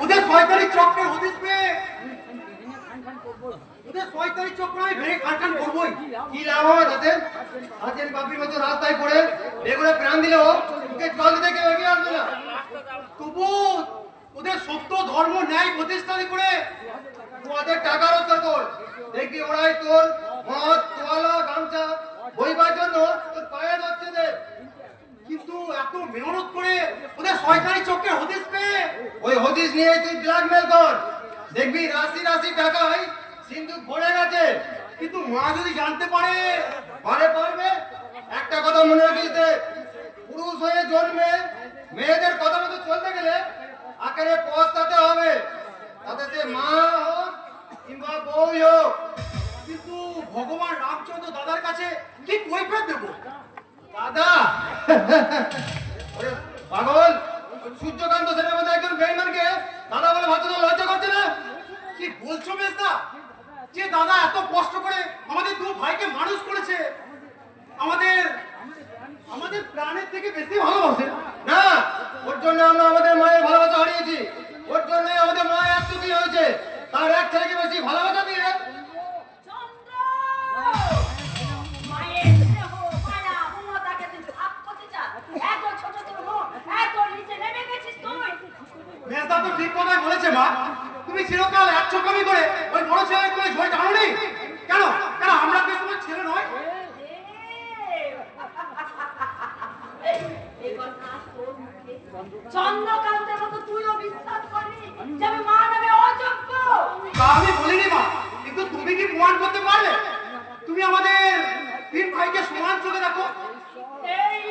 ওদের সরকারি চক্রের হদিস পেয়ে ওদের সরকারি চক্র আমি ভেঙে খান করবোই। কি লাভ হবে তাদের? আজের বাপির মতো রাস্তায় পড়ে বেগুনে প্রাণ দিলেও ওকে জল দিতে কেউ এগিয়ে আসবে না। তবু ওদের সত্য ধর্ম ন্যায় প্রতিষ্ঠা করে ওদের টাকা রোজগার কর, দেখবি ওরাই তোর মদ তোয়ালা গামছা বইবার জন্য তোর পায়ে ধরছে দে। কিন্তু এত মেহনত করে ওদের সরকারি চক্রে হদিস পেয়ে ওই হদিস নিয়ে তুই ব্ল্যাকমেল কর, দেখবি রাশি রাশি টাকায় সিন্ধু ভরে গেছে। কিন্তু মা যদি জানতে পারে পারবে। একটা কথা মনে রাখিস দে, পুরুষ হয়ে জন্মে মেয়েদের কথা মতো চলতে গেলে আকারে পস্তাতে হবে, তাতে সে মা হোক কিংবা বউ হোক। কিন্তু ভগবান রামচন্দ্র দাদার কাছে কি কৈফিয়ত দেব? দাদা পাগল, সূর্যকান্ত সেনের মধ্যে একজন বেঈমানকে দাদা বলে ভাবতে লজ্জা করছে না? কি বলছো মেজদা? যে দাদা এত কষ্ট করে আমাদের দু ভাইকে মানুষ করেছে, আমাদের প্রাণের থেকে বেশি ভালোবাসে না? ওর জন্য আমরা আমাদের মায়ের ভালোবাসা হারিয়েছি, ওর জন্যই আমাদের মা এত কি হয়েছে, তার এক ছেলেকে বেশি ভালোবাসা দিয়ে মেজদা তো ঠিক কথাই বলেছে মা। তুমি চিরকাল এক চোখামি করে ওই বড় ছেলে করে ঝয় টানো নেই কেন? আমরা কি তোমার ছেলে নয়? চন্দ্রকান্তের মতো তুইও বিশ্বাস করলি যে আমি মা নামে অযোগ্য? আমি বলিনি মা, কিন্তু তুমি কি প্রমাণ করতে পারলে? তুমি আমাদের তিন ভাইকে সমান চোখে দেখো। এই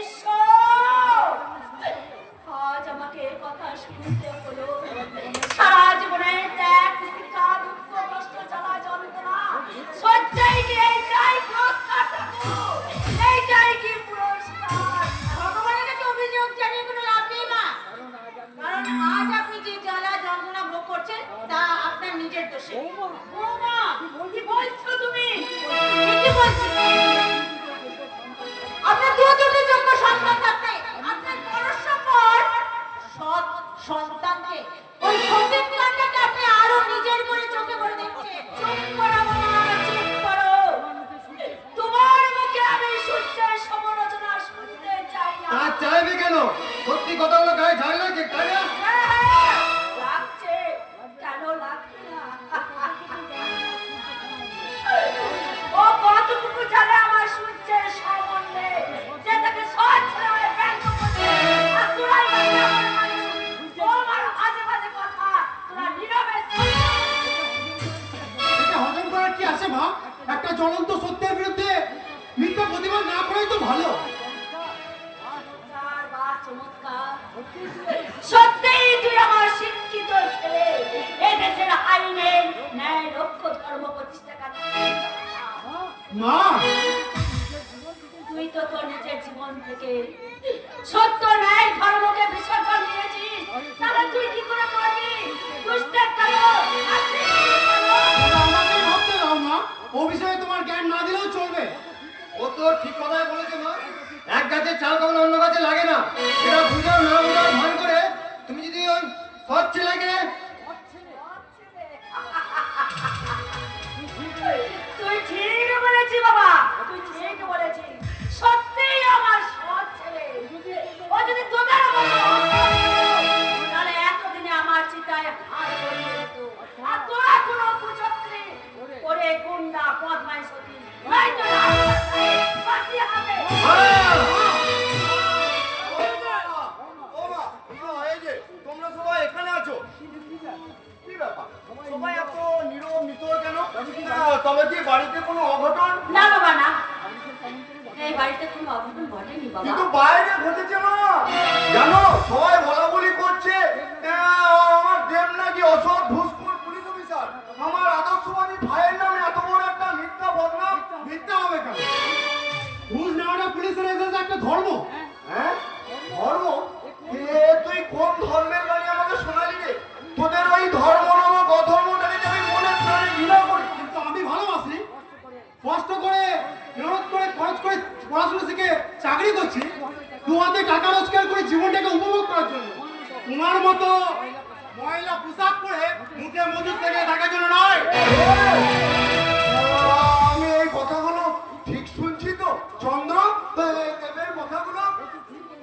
আজ আমাকে এই কথা শুনতে হলো। সারা জীবনে ত্যাগ তিতিক্ষা দুঃখ কষ্ট জ্বালা যন্ত্রণা সহ্যই কি এইটাই পুরস্কার থাকো? এইটাই কি পুরস্কার? ভগবানের কাছে অভিযোগ জানিয়ে কোনো লাভ নেই মা, কারণ আজ আপনি যে জ্বালা যন্ত্রণা ভোগ করছেন তা আপনার নিজের দোষে। ও মা, কি বলছো তুমি? কি বলছো? আপনার দুটি যোগ্য সন্তান থাকতে আপনার পরস্পর সৎ সন্তানকে ওই সতীর কাণ্ডকে আপনি আরো নিজের করে চোখে ভরে দেখছেন। চুপ করো মা, চুপ করো। তোমার মুখে আমি সূর্যের সমালোচনা শুনতে চাই না। তা চাইবে কেন? সত্যি কথাগুলো গায়ে ঝাড় লাগে তাই না? লাগছে, কেন লাগছে না? ও কতটুকু জানে আমার সূর্যের সম্বন্ধে, যে তাকে সৎ ছেলে হয়ে ব্যঙ্গ করছে আর তোরাই বলছে আমার মানুষ। তোমার আজে বাজে কথা তোরা নীরবে এটা হজম করার কি আছে মা? একটা জ্বলন্ত সত্যের বিরুদ্ধে মিথ্যা প্রতিবাদ না করাই তো ভালো। সত্যিই তুই আমার শিক্ষিত ছেলে, এই দেশের আইনের ন্যায় রক্ষ ধর্ম প্রতিষ্ঠাকারী মা। তুই তো তোর নিজের জীবন থেকে সত্য ন্যায় ধর্মকে বিসর্জন দিয়েছিস, তাহলে তুই কি করে করবি? দুষ্টের কালো আমাকে ভাবতে দাও মা, ও বিষয়ে তোমার জ্ঞান না দিলেও চলবে। ও তো ঠিক কথাই বলেছে মা, এক গাছের চাল কখনো অন্য গাছে লাগে না। এটা বুঝাও না বুঝাও ভান করে তুমি যদি ওই সৎ ছেলেকে তুই ঠিক বলেছিস বাবা, তুই ঠিক বলেছিস। সত্যিই আমার সৎ ছেলে। ও যদি তোদের মতো তাহলে এতদিনে আমার চিতায় হাত পড়িয়ে যেত। আর তোরা কোনো কুচক্রী করে গুন্ডা বদমাইশ হতি নয়তো বাকি হবে। তোমরা সবাই এখানে আছো, কি ব্যাপার? সবাই এত নীরব নিতর কেন? তবে কি বাড়িতে কোনো অঘটন? না বাবা না, এই বাড়িতে কোনো অঘটন ঘটেনি বাবা। কিন্তু বাইরে ঘটেছে মা, জানো সবাই বলা বলি করছে আমার দেব নাকি অসৎ ঘুষখোর পুলিশ অফিসার। আমার আদর্শবাদী ভাইয়ের নামে এত বড় একটা মিথ্যা বদনাম। মিথ্যা হবে কেন? ঘুষ নেওয়াটা পুলিশের এজেন্সি একটা ধর্ম। হ্যাঁ ধর্ম? তুই কোন ধর্মের গাড়ি আমাকে শোনালি রে? তোদের ওই ধর্ম নামক অধর্মটাকে আমি মনে প্রাণে ঘৃণা করি। কিন্তু আমি ভালোবাসি, কষ্ট করে মেহনত করে খরচ করে পড়াশোনা শিখে চাকরি করছি, দু হাতে টাকা রোজগার করে জীবনটাকে উপভোগ করার জন্য। ময়লা পোশাক পরে মুখে মধু থেকে থাকার জন্য নয়। আমি এই কথাগুলো ঠিক শুনছি তো চন্দ্র? দেবের কথাগুলো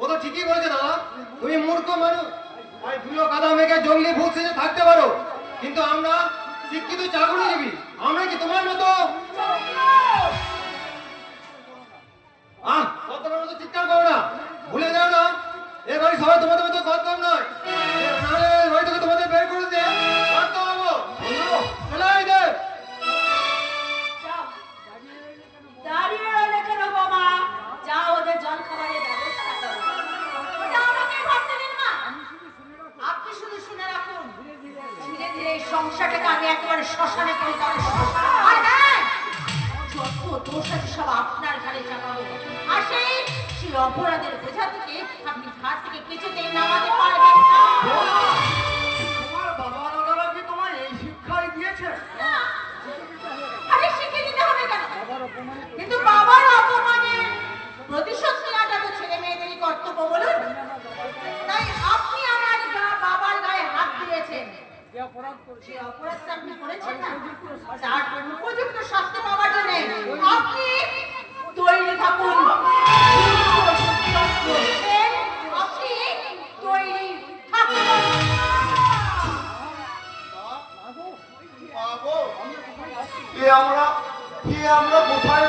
ও তো ঠিকই বলেছে দাদা, তুমি মূর্খ মানুষ, আর ধুলো কাদা মেঘে জঙ্গলি ভূত সেজে থাকতে পারো, কিন্তু আমরা শিক্ষিত চাকরিজীবী, আমরা কি তোমার মতো তোমার মতো চিৎকার করো না, ভুলে যাও না এ বাড়ি সবাই তোমাদের মতো কম নয়, নাহলে বাড়ি থেকে তোমাদের বের করে দিয়ে বাধ্য হবো। চলাই দে। যাও। দাঁড়িয়ে রইলে কেন বাবা? যাও ওদের জল খাবারের ব্যবস্থা করো। ওটা আমাকে ভাবতে দিন না। আপনি শুধু শুনে রাখুন, ধীরে ধীরে এই সংসারটাকে আমি একেবারে শ্মশানে পরিণত করব। আর হ্যাঁ, যত দোষ আছে সব আপনার ঘাড়ে চাপাবো। আর সেই অপরাধের বোঝা থেকে আপনি ঘাট থেকে কিছুতেই নামাতে পারবেন না। তোমার বাবা দাদারা কি তোমায় এই শিক্ষাই দিয়েছে? না, আরে শিখে দিতে হবে কেন? কিন্তু বাবার অপমানের প্রতিশোধ নেওয়াটা তো ছেলে মেয়েদেরই কর্তব্য, বলুন। তাই আপনি আমার বাবার গায়ে হাত দিয়েছেন, যে অপরাধটা আপনি করেছেন না, তার উপযুক্ত শাস্তি পাওয়ার জন্য আপনি তৈরি থাকুন। আপনি তৈরি থাকুন। বাবু, এ আমরা কোথায়